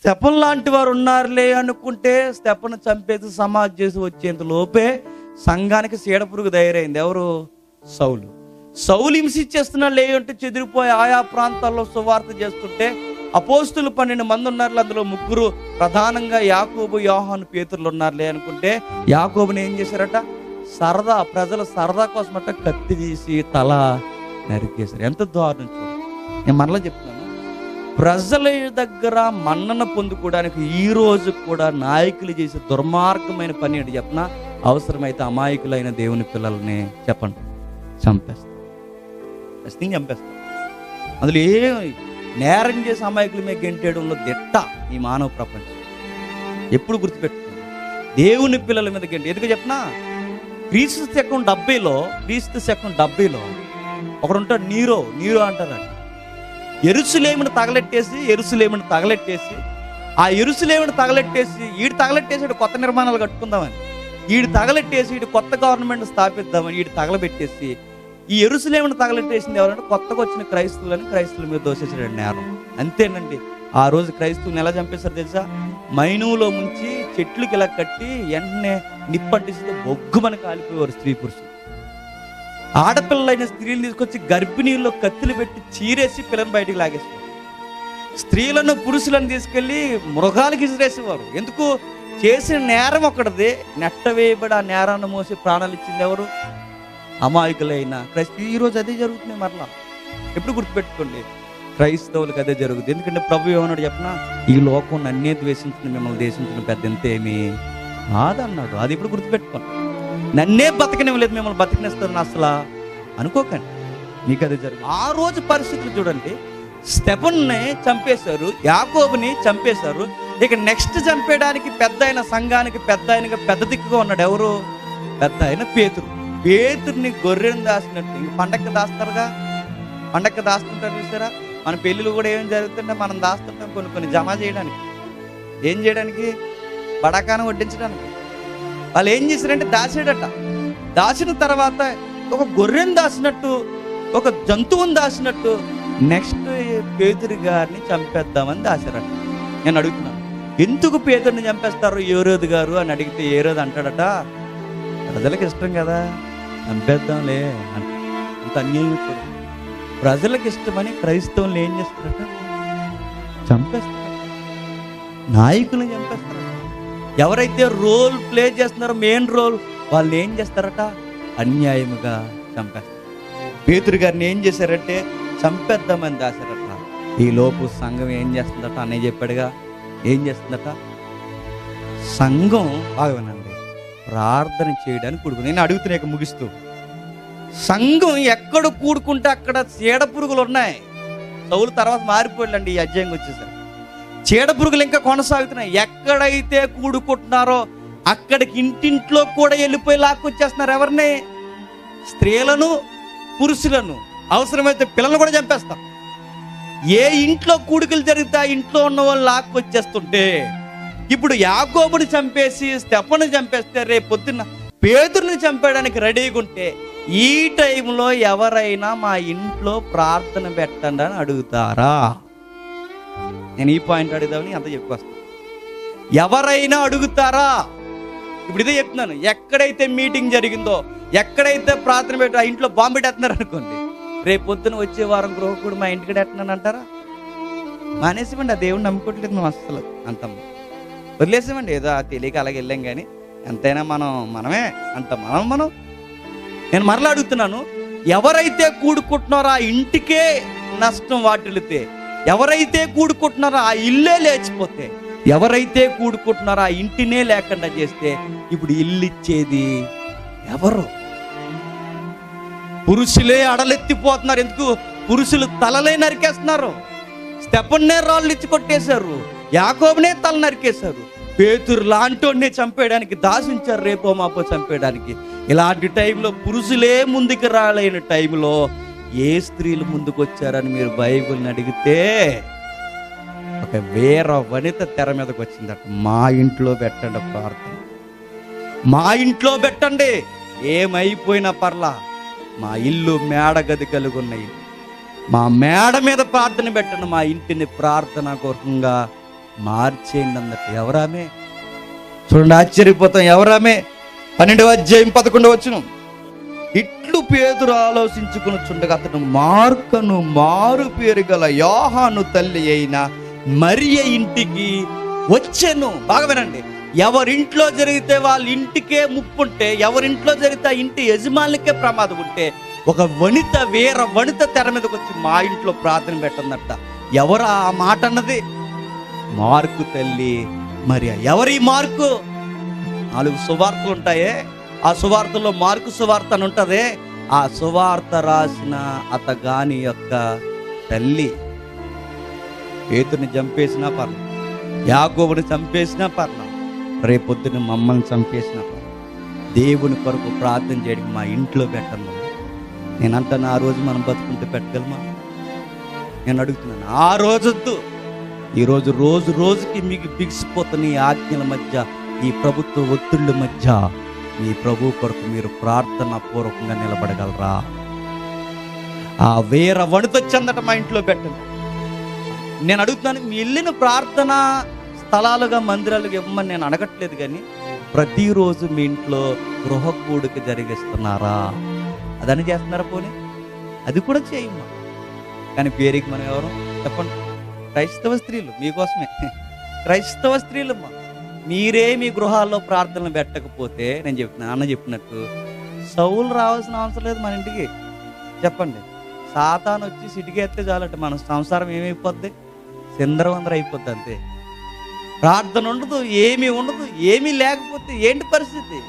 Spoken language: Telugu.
స్టెఫన్ లాంటి వారు ఉన్నారులే అనుకుంటే స్టెఫన్ చంపేసి సమాధి చేసి వచ్చేంత లోపే సంఘానికి చీడపురుగు తయారైంది. ఎవరు? సౌలు. సౌలు హింసించేస్తున్నాడు లే అంటే చెదిరిపోయి ఆయా ప్రాంతాల్లో సువార్త చేస్తుంటే అపోస్తులు 12 మంది ఉన్నారు. అందులో 3 ప్రధానంగా యాకోబు, యోహాను, పేతురులు ఉన్నారులే అనుకుంటే యాకోబుని ఏం చేశారట? ప్రజల సరదా కోసమట కత్తి తీసి తల నరికేశారు. ఎంత దారుణం చూడండి. నేను మరలా చెప్తున్నాను, ప్రజల దగ్గర మన్నన పొందుకోవడానికి ఈ రోజు కూడా నాయకులు చేసే దుర్మార్గమైన పని ఏంటి చెప్పనా? అవసరమైతే అమాయకులైన దేవుని పిల్లల్ని చెప్పండి చంపేస్తారు, చంపేస్తారు. అందులో నేరం చేసి అమాయకుల మీద గెంటేయడంలో దిట్ట ఈ మానవ ప్రపంచం. ఎప్పుడు గుర్తుపెట్టుకోండి, దేవుని పిల్లల మీద గెంటి. ఎందుకు చెప్పనా? క్రీస్తు శకం 70లో ఒకడు ఉంటాడు, నీరో అంటారు. యెరూషలేమును తగలెట్టేసి ఈడు తగలెట్టేసి కొత్త నిర్మాణాలు కట్టుకుందామని, ఈడు తగలెట్టేసి ఈడు కొత్త గవర్నమెంట్ స్థాపిద్దామని ఈడు తగలబెట్టేసి ఈ యెరూషలేమును తగలెట్టేసింది ఎవరంటే కొత్తగా వచ్చిన క్రైస్తవుల మీద దోషేసాడు నేరం. అంతేనండి. ఆ రోజు క్రైస్తవుని ఎలా చంపేశారు తెలుసా? మైనువులో ముంచి చెట్లుకి ఇలా కట్టి వెంటనే నిప్పంటిస్తే బొగ్గుమని కాలిపోయేవారు స్త్రీ పురుషులు. ఆడపిల్లలైన స్త్రీలు తీసుకొచ్చి గర్భిణీల్లో కత్తులు పెట్టి చీరేసి పిల్లని బయటికి లాగేసేవారు. స్త్రీలను పురుషులను తీసుకెళ్లి మృగాలకు ఇసిరేసేవారు. ఎందుకు? చేసిన నేరం ఒకటిది, నెట్టవేయబడి ఆ నేరాన్ని మోసి ప్రాణాలు ఇచ్చింది ఎవరు? అమాయకులైన క్రైస్తవులు. ఈరోజు అదే జరుగుతుంది. మరలా ఎప్పుడు గుర్తుపెట్టుకోండి, క్రైస్తవులకు అదే జరుగుతుంది. ఎందుకంటే ప్రభు ఏమన్నాడు చెప్పినా? ఈ లోకం నన్నే ద్వేషించిన మిమ్మల్ని దేశించిన పెద్ద ఎంతేమి కాదన్నాడు. అది ఇప్పుడు గుర్తుపెట్టుకోండి. నన్నే బతకనివ్వలేదు, మిమ్మల్ని బతకనిస్తారని అసలు అనుకోకండి. మీకు అదే జరుగుతుంది. ఆ రోజు పరిస్థితులు చూడండి. స్టెఫన్ని చంపేశారు, యాకోబుని చంపేశారు. ఇక నెక్స్ట్ చంపేయడానికి సంఘానికి పెద్ద దిక్కుగా ఉన్నాడు. ఎవరు? పెద్ద ఆయన పేతురు. పేతుర్ని గొర్రెను దాచినట్టు ఇంక పండక్కి దాస్తుంటారు చూసారా? మన పెళ్ళిళ్ళు కూడా ఏం జరుగుతుంటే మనం దాస్తుంటాం కొన్ని జమ చేయడానికి. ఏం చేయడానికి? బడాకానం వడ్డించడానికి. వాళ్ళు ఏం చేశారంటే దాచాడట. దాచిన తర్వాత ఒక గొర్రెను దాచినట్టు, ఒక జంతువుని దాచినట్టు నెక్స్ట్ పేతురు గారిని చంపేద్దామని దాచారట. నేను అడుగుతున్నాను, ఎందుకు పేతురిని చంపేస్తారు ఏరోదు గారు అని అడిగితే ఏరోదు అంటాడట, ప్రజలకు ఇష్టం కదా చంపేద్దాంలే అంట. అంత అన్యాయం. ప్రజలకు ఇష్టమని క్రైస్తవులు ఏం చేస్తారట? చంపేస్తారు. నాయకులను చంపేస్తారట. ఎవరైతే రోల్ ప్లే చేస్తున్నారో మెయిన్ రోల్, వాళ్ళు ఏం చేస్తారట? అన్యాయముగా చంపేస్తారు. పేతురు గారిని ఏం చేశారంటే చంపేద్దామని దాశారట. ఈ లోపు సంఘం ఏం చేస్తుందట? అన్నయ్య చెప్పాడుగా, ఏం చేస్తుందట? సంఘం బాగానండి ప్రార్థన చేయడానికి కూడుకుంది. నేను అడుగుతున్నాక ముగిస్తూ, సంఘం ఎక్కడ కూడుకుంటే అక్కడ చీడపురుగులు ఉన్నాయి. సౌలు తర్వాత మారిపోయాడండి. ఈ అధ్యాయంకి వచ్చేసరికి చీడపురుగులు ఇంకా కొనసాగుతున్నాయి. ఎక్కడైతే కూడుకుంటున్నారో అక్కడికి ఇంటింట్లో కూడా వెళ్ళిపోయి లాక్కొచ్చేస్తున్నారు. ఎవరిని? స్త్రీలను, పురుషులను, అవసరమైతే పిల్లలను కూడా చంపేస్తాం. ఏ ఇంట్లో కూడుకులు జరిగితే ఆ ఇంట్లో ఉన్న వాళ్ళు లాక్కొచ్చేస్తుంటే, ఇప్పుడు యాకోబుని చంపేసి స్టెఫను చంపేస్తే రేపు పొద్దున్న పేతురుని చంపేయడానికి రెడీగా ఉంటే ఈ టైంలో ఎవరైనా మా ఇంట్లో ప్రార్థన పెట్టండి అని అడుగుతారా? నేను ఈ పాయింట్ అడుగుదామని అంత చెప్పుకొస్తాను. ఎవరైనా అడుగుతారా? ఇప్పుడు ఇదే చెప్తున్నాను. ఎక్కడైతే మీటింగ్ జరిగిందో, ఎక్కడైతే ప్రార్థన పెట్టి ఆ ఇంట్లో బాంబు పెట్టేస్తున్నారు అనుకోండి, రేపు పొద్దున వచ్చే వారం గృహకుడు మా ఇంటికి పెట్టినాను అంటారా? మానేసేమండి. ఆ దేవుడిని నమ్ముకోవట్లేదు మేము అస్సలు అంటాం. వదిలేసామండి. ఏదో తెలియక అలాగే వెళ్ళాం, కానీ ఎంతైనా మనమే అంటాం. మనం నేను మరలా అడుగుతున్నాను, ఎవరైతే కూడుకుంటున్నారో ఆ ఇంటికే నష్టం వాటిల్లితే, ఎవరైతే కూడుకుంటున్నారో ఆ ఇల్లే లేచిపోతే, ఎవరైతే కూడుకుంటున్నారో ఆ ఇంటినే లేకుండా చేస్తే ఇప్పుడు ఇల్లు ఇచ్చేది ఎవరు? పురుషులే అడలెత్తిపోతున్నారు. ఎందుకు? పురుషులు తలలే నరికేస్తున్నారు. స్టెఫన్నే రాళ్ళు ఇచ్చి కొట్టేశారు, యాకోబునే తల నరికేశారు. పేతురు లాంటి చంపేయడానికి దాసించారు, రేపో మాపో చంపేయడానికి. ఇలాంటి టైంలో పురుషులే ముందుకు రాలేని టైంలో ఏ స్త్రీలు ముందుకు వచ్చారని మీరు బైబిల్ని అడిగితే ఒక వేర వనిత తెర మీదకి వచ్చిందట. మా ఇంట్లో పెట్టండి ప్రార్థన, మా ఇంట్లో పెట్టండి, ఏమైపోయినా పర్లా, మా ఇల్లు మేడ గది కలిగి ఉన్నాయి, మా మేడ మీద ప్రార్థన పెట్టండి, మా ఇంటిని ప్రార్థన కోసంగా మార్చేయండి అందట. ఎవరామే? చూడండి, ఆశ్చర్యపోతాం. ఎవరామే? 12వ అధ్యాయం 11వ వచనం. ఇట్లు పేతురు ఆలోచించుకునిచుండగా అతను మార్కను మారు పేరు గల యోహాను తల్లి అయిన మరియ ఇంటికి వచ్చెను. బాగా వినండి. ఎవరింట్లో జరిగితే వాళ్ళ ఇంటికే ముప్పు ఉంటే, ఎవరింట్లో జరిగితే ఆ ఇంటి యజమానులకే ప్రమాదం ఉంటే, ఒక వనిత, వేర వనిత తెర మీదకి వచ్చి మా ఇంట్లో ప్రార్థన పెట్టందట. ఎవరు ఆ మాట అన్నది? మార్కు తల్లి మరియ. ఎవరి మార్కు? 4 సువార్తలు ఉంటాయే, ఆ సువార్తలో మార్కు సువార్త అని ఉంటదే, ఆ సువార్త రాసిన అతగాని యొక్క తల్లి. పేతుని చంపేసినా పర్లేదు, యాకోబుని చంపేసినా పర్లేదు, రేపొద్దున మమ్మల్ని చంపేసినా పర్లేదు, దేవుని కొరకు ప్రార్థన చేయడానికి మా ఇంట్లో పెట్టను. నేను అంటాను, ఆ రోజు మనం బతుకుంటే పెట్టగలమా? నేను అడుగుతున్నాను. ఆ రోజొద్దు. ఈరోజు రోజు రోజుకి మీకు బిగిసిపోతున్న ఈ ఆజ్ఞల మధ్య, ఈ ప్రభుత్వ ఒత్తిళ్ళ మధ్య మీ ప్రభు కొరకు మీరు ప్రార్థన పూర్వకంగా నిలబడగలరా? ఆ వేర వణుతొచ్చందట మా ఇంట్లో పెట్టండి. నేను అడుగుతున్నాను, మీ ఇల్లును ప్రార్థన స్థలాలుగా, మందిరాలుగా ఇవ్వమని నేను అడగట్లేదు, కానీ ప్రతిరోజు మీ ఇంట్లో గృహ కూడిక జరిగిస్తున్నారా? అదని చేస్తున్నారా? పోనీ అది కూడా చేయమ్మా. కానీ పేరుకి మనం ఎవరు చెప్పండి? క్రైస్తవ స్త్రీలు. మీకోసమే క్రైస్తవ స్త్రీలమ్మా. మీరే మీ గృహాల్లో ప్రార్థనలు పెట్టకపోతే, నేను చెప్తున్నాను, అన్న చెప్పినట్టు సౌలు రావాల్సిన అవసరం లేదు మన ఇంటికి. చెప్పండి, సాతాను వచ్చి సిటికేస్తే చాలంటే మన సంసారం ఏమైపోద్ది? సిందరవందర అయిపోద్ది అంతే. ప్రార్థన ఉండదు, ఏమీ ఉండదు. ఏమీ లేకపోతే ఏంటి పరిస్థితి?